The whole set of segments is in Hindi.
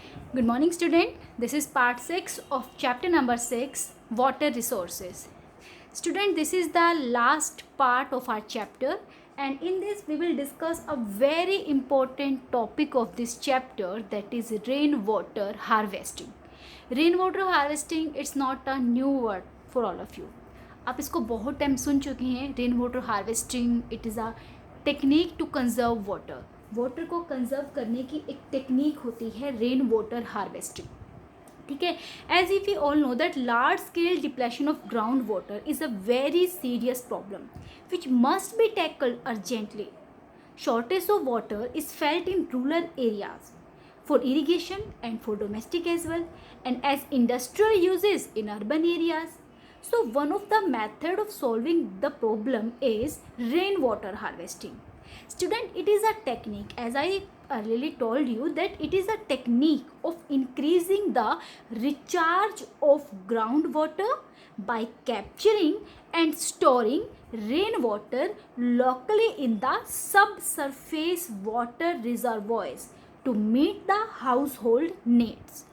Good morning, student. This is part 6 of chapter number 6, Water Resources. Student, this is the last part of our chapter, and in this we will discuss a very important topic of this chapter, that is rainwater harvesting. Rainwater harvesting, it's not a new word for all of you. आप इसको बहुत टाइम सुन चुके हैं. Rain water harvesting, it is a technique to conserve water. Water को कंजर्व करने की एक टेक्निक होती है रेन वाटर हार्वेस्टिंग. ठीक है. As if you all know that large scale depletion of ground water is a very serious problem which must be tackled urgently. Shortage of water is felt in rural areas for irrigation and for domestic as well, and as industrial uses in urban areas. So one of the method of solving the problem is rainwater harvesting. Student, it is a technique, as I earlier told you, that it is a technique of increasing the recharge of groundwater by capturing and storing rainwater locally in the subsurface water reservoirs to meet the household needs.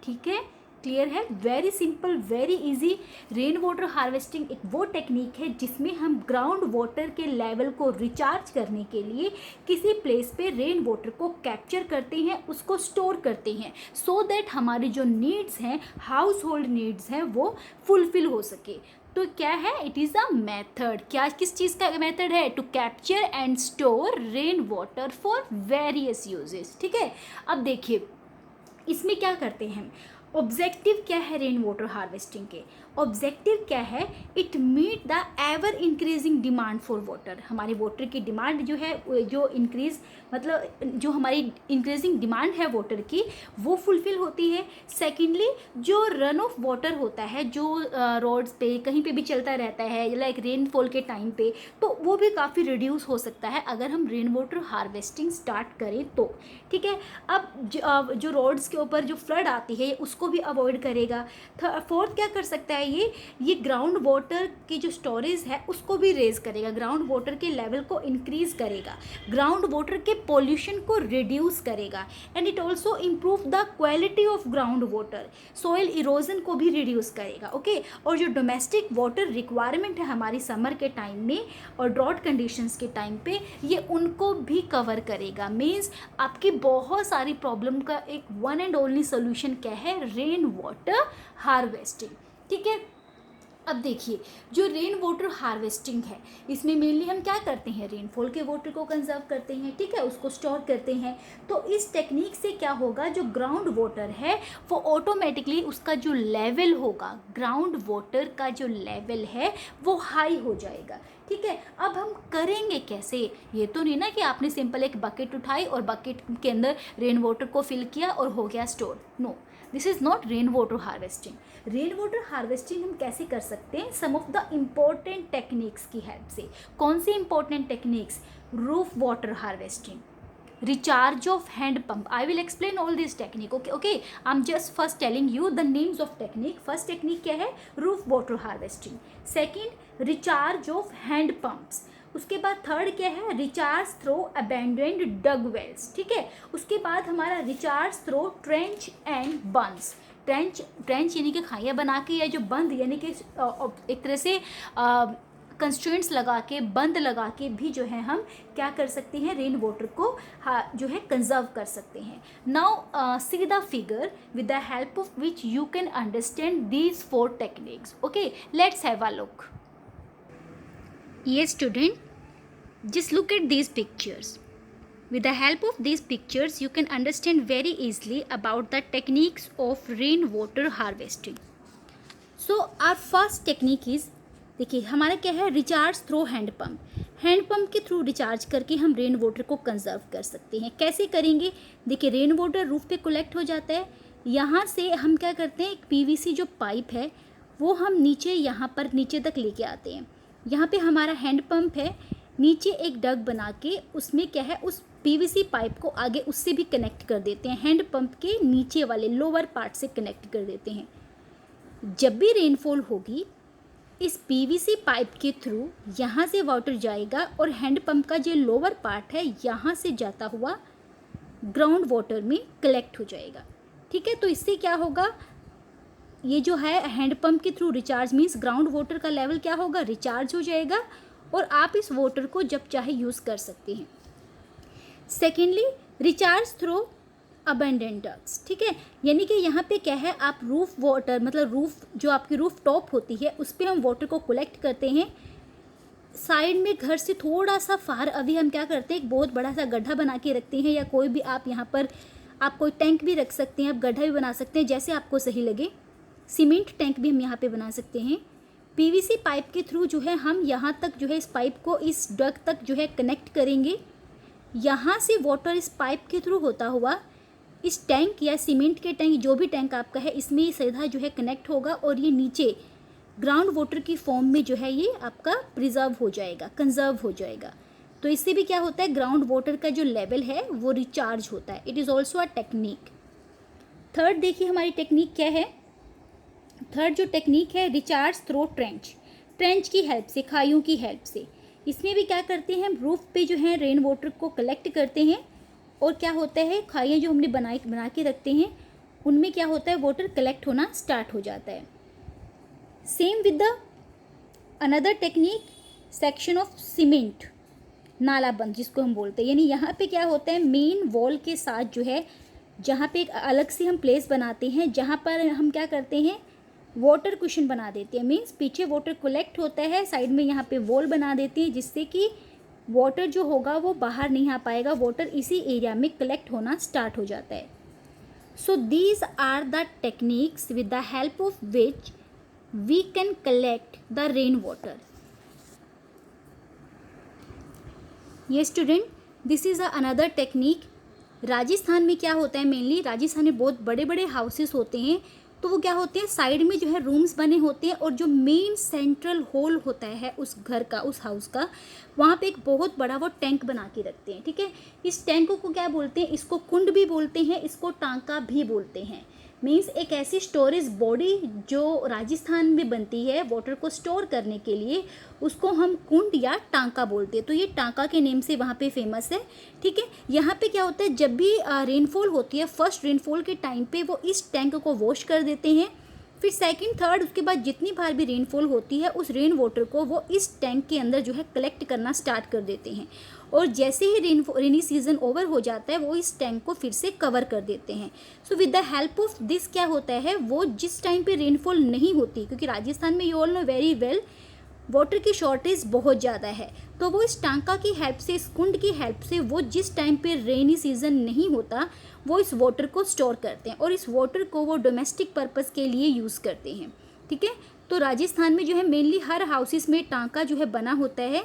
ठीक है, क्लियर है. Very simple, very easy. Rain water harvesting एक वो टेक्निक है जिसमें हम ग्राउंड वाटर के लेवल को रिचार्ज करने के लिए किसी प्लेस पे रेन वाटर को कैप्चर करते हैं, उसको स्टोर करते हैं, सो दैट हमारी जो नीड्स हैं, हाउस होल्ड नीड्स हैं, वो फुलफिल हो सके. तो क्या है, इट इज़ अ मेथड. क्या, किस चीज़ का मेथड है? To capture and store rain water for various uses. ठीक है. अब देखिए इसमें क्या करते हैं. ऑब्जेक्टिव क्या है रेन वाटर हार्वेस्टिंग के? ऑब्जेक्टिव क्या है? It meet the ever increasing demand for water. हमारी वाटर की डिमांड जो है, जो इंक्रीज मतलब जो हमारी इंक्रीजिंग डिमांड है वाटर की, वो फुलफिल होती है. सेकेंडली, जो रन ऑफ वाटर होता है, जो रोड्स पे कहीं पे भी चलता रहता है, लाइक रेनफॉल के टाइम पे, तो वो भी काफ़ी रिड्यूस हो सकता है अगर हम रेन वाटर हार्वेस्टिंग स्टार्ट करें तो. ठीक है. अब जो रोड्स के ऊपर जो फ्लड आती है उसको भी अवॉइड करेगा. फोर्थ क्या कर सकता है, ये ग्राउंड वाटर की जो स्टोरेज है उसको भी रेज करेगा, ग्राउंड वाटर के लेवल को इंक्रीज करेगा, ग्राउंड वाटर के पोल्यूशन को रिड्यूस करेगा, and it also improve the quality of ground water, soil erosion को भी रिड्यूस करेगा. ओके. और जो डोमेस्टिक वाटर रिक्वायरमेंट है हमारी समर के टाइम में और ड्रॉट कंडीशंस के टाइम पे, ये उनको भी कवर करेगा. मीन्स आपकी बहुत सारी प्रॉब्लम का एक वन एंड ओनली सोल्यूशन क्या है? Rain water harvesting. ठीक है. अब देखिए जो रेन वाटर हार्वेस्टिंग है, इसमें मेनली हम क्या करते हैं? रेनफॉल के वाटर को कंजर्व करते हैं. ठीक है. उसको स्टोर करते हैं. तो इस टेक्निक से क्या होगा, जो ग्राउंड वाटर है वो ऑटोमेटिकली उसका जो लेवल होगा, ग्राउंड वाटर का जो लेवल है वो हाई हो जाएगा. ठीक है. अब हम करेंगे कैसे? ये तो नहीं ना कि आपने सिंपल एक बकेट उठाई और बकेट के अंदर रेन वाटर को फिल किया और हो गया store. No, this is not rain water harvesting. Rain water harvesting हम कैसे कर सकते हैं? Some of the important techniques की हेल्प से. कौन सी important techniques? Roof water harvesting, recharge of hand pump. I will explain all this technique. Okay. I'm just first telling you the names of technique. First technique क्या है? roof water harvesting. Second, recharge of hand pumps. उसके बाद थर्ड क्या है? Recharge through abandoned dug wells. ठीक है. उसके बाद हमारा recharge through trench and bunds. Trench यानी कि खाइयाँ बना के, या जो बंद यानी कि एक तरह से कंस्ट्रेंट्स लगा के, बंद लगा के भी जो है हम क्या कर सकते हैं? रेन वाटर को जो है कंजर्व कर सकते हैं. Now see the figure with the help of which you can understand these 4 techniques. Okay, let's have a look. Yes student, just look at these pictures. With the help of these pictures you can understand very easily about the techniques of rainwater harvesting. So our first technique is, देखिए हमारा क्या है? Recharge through hand pump. Hand pump के थ्रू रिचार्ज करके हम रेन वाटर को कंजर्व कर सकते हैं. कैसे करेंगे? देखिए रेन वाटर रूफ पे कलेक्ट हो जाता है. यहाँ से हम क्या करते हैं, एक पीवीसी जो पाइप है वो हम नीचे, यहाँ पर नीचे तक लेके आते हैं. यहाँ पे हमारा हैंड पंप है, नीचे एक डग बना के उसमें क्या है, उस पीवीसी पाइप को आगे उससे भी कनेक्ट कर देते हैं. हैंड पंप के नीचे वाले लोअर पार्ट से कनेक्ट कर देते हैं. जब भी रेनफॉल होगी इस पीवीसी पाइप के थ्रू यहाँ से वाटर जाएगा और हैंड पंप का जो लोअर पार्ट है यहाँ से जाता हुआ ग्राउंड वाटर में कलेक्ट हो जाएगा. ठीक है। तो इससे क्या होगा, ये जो है हैंडपम्प के through recharge means ground water का लेवल क्या होगा, रिचार्ज हो जाएगा और आप इस वाटर को जब चाहे यूज़ कर सकते हैं। Secondly, recharge through abundant ducts, ठीक है। यानी कि यहाँ पे क्या है, आप रूफ वाटर मतलब रूफ जो आपकी रूफ टॉप होती है उस पर हम वाटर को कलेक्ट करते हैं। साइड में घर से थोड़ा सा फार अभी हम क्या करते हैं, एक बहुत बड़ा सा गड्ढा बना के रखते हैं, या कोई भी आप यहाँ पर आप कोई टैंक भी रख सकते हैं, आप गड्ढा भी बना सकते हैं, जैसे आपको सही लगे। सीमेंट टैंक भी हम यहाँ पे बना सकते हैं। पीवीसी पाइप के थ्रू जो है हम यहाँ तक जो है इस पाइप को इस डक तक जो है कनेक्ट करेंगे। यहाँ से वाटर इस पाइप के थ्रू होता हुआ इस टैंक या सीमेंट के टैंक, जो भी टैंक आपका है, इसमें सीधा जो है कनेक्ट होगा और ये नीचे ग्राउंड वाटर की फॉर्म में जो है ये आपका प्रिजर्व हो जाएगा, कंजर्व हो जाएगा। तो इससे भी क्या होता है, ग्राउंड वाटर का जो लेवल है वो रिचार्ज होता है। It is also a technique. Third देखिए हमारी टेक्निक क्या है। थर्ड जो टेक्निक है, रिचार्ज थ्रू ट्रेंच। ट्रेंच की हेल्प से, खाइयों की हेल्प से। इसमें भी क्या करते हैं, हम रूफ पे जो है रेन वाटर को कलेक्ट करते हैं और क्या होता है, खाइयाँ जो हमने बना के रखते हैं उनमें क्या होता है, वाटर कलेक्ट होना स्टार्ट हो जाता है। Same with the another technique, section of cement, नाला बंद जिसको हम बोलते हैं। यानी यहाँ पे क्या होता है, मेन वॉल के साथ जो है जहाँ पे एक अलग से हम प्लेस बनाते हैं, जहाँ पर हम क्या करते हैं, वाटर कुशन बना देते हैं। मीन्स पीछे वाटर कलेक्ट होता है, साइड में यहाँ पे वॉल बना देते हैं, जिससे कि वाटर जो होगा वो बाहर नहीं आ पाएगा, वाटर इसी एरिया में कलेक्ट होना स्टार्ट हो जाता है। So these are the techniques with the help of which we can collect the rain water. ये student, this is another technique. Rajasthan में क्या होता है, मेनली राजस्थान में बहुत बड़े बड़े हाउसेस होते हैं, तो वो क्या होते हैं, साइड में जो है रूम्स बने होते हैं और जो मेन सेंट्रल हॉल होता है उस घर का, उस हाउस का, वहाँ पे एक बहुत बड़ा वो टैंक बना के रखते हैं। ठीक है, इस टैंक को क्या बोलते हैं, इसको कुंड भी बोलते हैं, इसको टांका भी बोलते हैं। मीन्स एक ऐसी स्टोरेज बॉडी जो राजस्थान में बनती है वाटर को स्टोर करने के लिए, उसको हम कुंड या टांका बोलते हैं। तो ये टांका के नेम से वहाँ पे फेमस है। ठीक है, यहाँ पे क्या होता है, जब भी रेनफॉल होती है, फर्स्ट रेनफॉल के टाइम पे वो इस टैंक को वॉश कर देते हैं। फिर सेकंड, थर्ड, उसके बाद जितनी बार भी रेनफॉल होती है उस रेन वाटर को वो इस टैंक के अंदर जो है कलेक्ट करना स्टार्ट कर देते हैं। और जैसे ही रेनी सीजन ओवर हो जाता है वो इस टैंक को फिर से कवर कर देते हैं। So with the help of this क्या होता है, वो जिस टाइम पे रेनफॉल नहीं होती, क्योंकि राजस्थान में you all know very well water की शॉर्टेज बहुत ज़्यादा है, तो वो इस टांका की हेल्प से, इस कुंड की हेल्प से, वो जिस टाइम पे रेनी सीजन नहीं होता वो इस वाटर को स्टोर करते हैं और इस वाटर को वो डोमेस्टिक पर्पस के लिए यूज़ करते हैं। ठीक है, तो राजस्थान में जो है मेनली हर हाउसेस में टांका जो है बना होता है,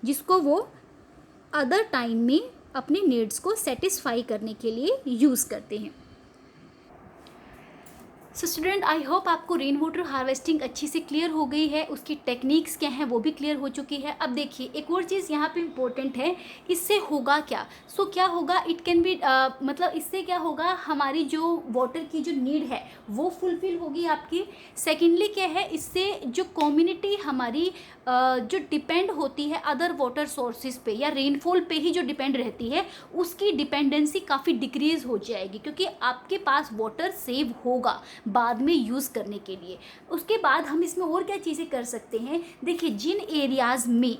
जिसको वो अदर टाइम में अपने नीड्स को सेटिस्फाई करने के लिए यूज़ करते हैं। सो स्टूडेंट, आई होप आपको रेन वाटर हार्वेस्टिंग अच्छी से क्लियर हो गई है, उसकी टेक्निक्स क्या हैं वो भी क्लियर हो चुकी है। अब देखिए एक और चीज़ यहाँ पे इम्पोर्टेंट है, इससे होगा क्या। सो क्या होगा, इट कैन बी मतलब इससे क्या होगा, हमारी जो वाटर की जो नीड है वो फुलफिल होगी आपकी। सेकेंडली क्या है, इससे जो कम्युनिटी हमारी जो डिपेंड होती है अदर वाटर सोर्सेज पे या रेनफॉल पे ही जो डिपेंड रहती है, उसकी डिपेंडेंसी काफ़ी डिक्रीज़ हो जाएगी, क्योंकि आपके पास वाटर सेव होगा बाद में यूज़ करने के लिए। उसके बाद हम इसमें और क्या चीज़ें कर सकते हैं, देखिए जिन एरियाज़ में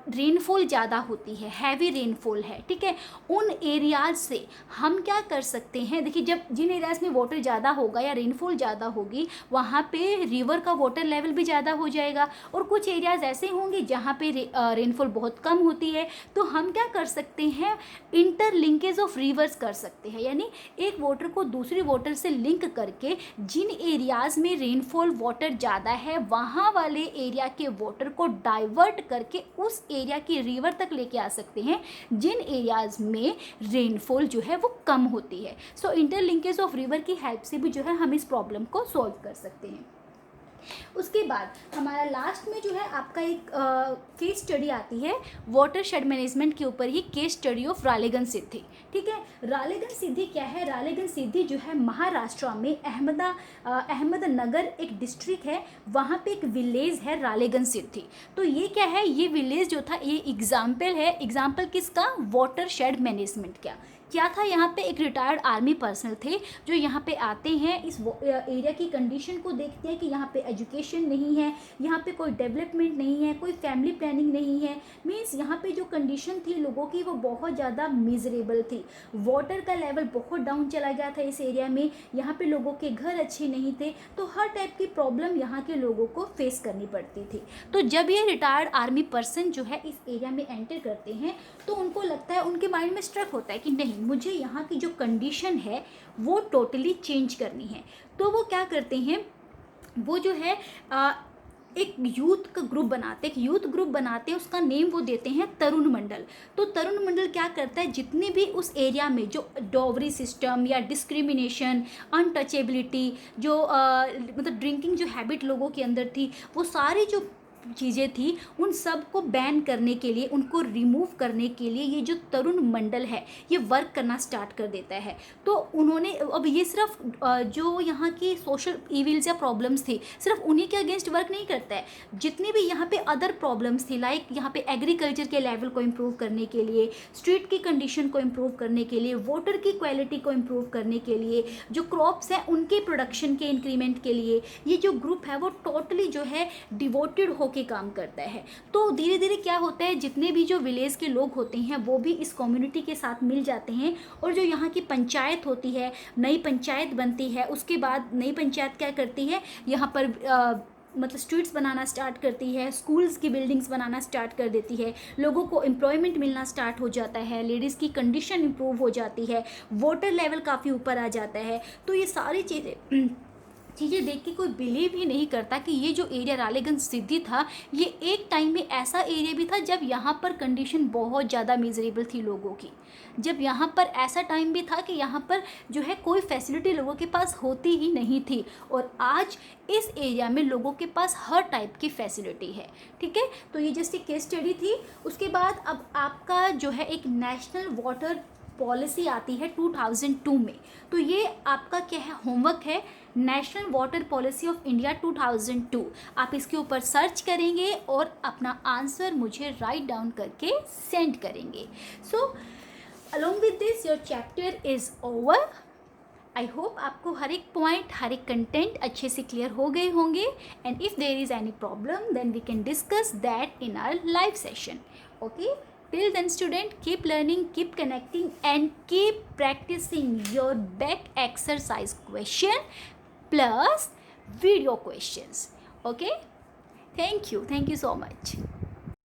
रेनफॉल ज़्यादा होती है, हैवी रेनफॉल है, ठीक है, उन एरियाज से हम क्या कर सकते हैं, देखिए जब जिन एरियाज़ में वाटर ज़्यादा होगा या रेनफॉल ज़्यादा होगी वहाँ पे रिवर का वाटर लेवल भी ज़्यादा हो जाएगा। और कुछ एरियाज़ ऐसे होंगे जहाँ पे रेनफॉल बहुत कम होती है, तो हम क्या कर सकते हैं, इंटरलिंकेज ऑफ रिवर्स कर सकते हैं। यानी एक वाटर को दूसरी वाटर से लिंक करके जिन एरियाज़ में रेनफॉल वाटर ज़्यादा है वहाँ वाले एरिया के वाटर को डाइवर्ट करके उस एरिया की रिवर तक लेके आ सकते हैं जिन एरियाज में रेनफॉल जो है वो कम होती है। सो इंटरलिंकेज ऑफ रिवर की हेल्प से भी जो है हम इस प्रॉब्लम को सॉल्व कर सकते हैं। उसके बाद हमारा लास्ट में जो है आपका एक केस स्टडी आती है वाटर शेड मैनेजमेंट के ऊपर ही, केस स्टडी ऑफ रालेगन सिद्धि। ठीक है, रालेगन सिद्धि क्या है, रालेगन सिद्धि जो है महाराष्ट्र में अहमदनगर एक डिस्ट्रिक्ट है, वहाँ पे एक विलेज है रालेगन सिद्धि। तो ये क्या है, ये विलेज जो था ये एग्जाम्पल है, एग्जाम्पल किसका, वाटर शेड मैनेजमेंट का। क्या था, यहाँ पे एक रिटायर्ड आर्मी पर्सनल थे जो यहाँ पे आते हैं, इस एरिया की कंडीशन को देखते हैं कि यहाँ पे एजुकेशन नहीं है, यहाँ पे कोई डेवलपमेंट नहीं है, कोई फैमिली प्लानिंग नहीं है, मीन्स यहाँ पे जो कंडीशन थी लोगों की वो बहुत ज़्यादा मिजरेबल थी। वाटर का लेवल बहुत डाउन चला गया था इस एरिया में, यहाँ पे लोगों के घर अच्छे नहीं थे, तो हर टाइप की प्रॉब्लम यहाँ के लोगों को फेस करनी पड़ती थी। तो जब ये रिटायर्ड आर्मी पर्सन जो है इस एरिया में एंटर करते हैं तो उनको लगता है, उनके माइंड में स्ट्रक होता है कि नहीं, मुझे यहाँ की जो कंडीशन है वो टोटली चेंज करनी है। तो वो क्या करते हैं, वो जो है एक यूथ का ग्रुप बनाते हैं, एक यूथ ग्रुप बनाते हैं, उसका नेम वो देते हैं तरुण मंडल। तो तरुण मंडल क्या करता है, जितने भी उस एरिया में जो डॉवरी सिस्टम या डिस्क्रिमिनेशन, अनटचेबिलिटी, जो मतलब ड्रिंकिंग जो हैबिट लोगों के अंदर थी, वो सारी जो चीज़ें थी उन सब को बैन करने के लिए, उनको रिमूव करने के लिए ये जो तरुण मंडल है ये वर्क करना स्टार्ट कर देता है। तो उन्होंने, अब ये सिर्फ जो यहाँ की सोशल इविल्स या प्रॉब्लम्स थी सिर्फ उन्हीं के अगेंस्ट वर्क नहीं करता है, जितनी भी यहाँ पे अदर प्रॉब्लम्स थी, लाइक यहाँ पे एग्रीकल्चर के लेवल को इम्प्रूव करने के लिए, स्ट्रीट की कंडीशन को इम्प्रूव करने के लिए, वाटर की क्वालिटी को इम्प्रूव करने के लिए, जो क्रॉप्स हैं उनके प्रोडक्शन के इंक्रीमेंट के लिए, ये जो ग्रुप है वो टोटली जो है डिवोटेड के काम करता है। तो धीरे धीरे क्या होता है, जितने भी जो विलेज के लोग होते हैं वो भी इस कम्युनिटी के साथ मिल जाते हैं, और जो यहाँ की पंचायत होती है, नई पंचायत बनती है, उसके बाद नई पंचायत क्या करती है, यहाँ पर मतलब स्ट्रीट्स बनाना स्टार्ट करती है, स्कूल्स की बिल्डिंग्स बनाना स्टार्ट कर देती है, लोगों को एम्प्लॉयमेंट मिलना स्टार्ट हो जाता है, लेडीज़ की कंडीशन इंप्रूव हो जाती है, वाटर लेवल काफ़ी ऊपर आ जाता है। तो ये सारी चीज़ें देख के कोई बिलीव ही नहीं करता कि ये जो एरिया रालेगंज सिद्धि था ये एक टाइम में ऐसा एरिया भी था जब यहाँ पर कंडीशन बहुत ज़्यादा मिजरेबल थी लोगों की, जब यहाँ पर ऐसा टाइम भी था कि यहाँ पर जो है कोई फैसिलिटी लोगों के पास होती ही नहीं थी, और आज इस एरिया में लोगों के पास हर टाइप की फैसिलिटी है। ठीक है, तो ये जस्ट एक केस स्टडी थी। उसके बाद अब आपका जो है एक नेशनल वाटर पॉलिसी आती है 2002 में। तो ये आपका क्या है, होमवर्क है, national water policy of India 2002। आप इसके ऊपर सर्च करेंगे और अपना आंसर मुझे राइट डाउन करके सेंड करेंगे। So along with this your chapter is over. I hope आपको हर एक पॉइंट, हर एक कंटेंट अच्छे से क्लियर हो गए होंगे, and if there is any problem then we can discuss that in our live session. Okay, till then student, keep learning, keep connecting and keep practicing your back exercise question plus video questions. Okay, thank you so much.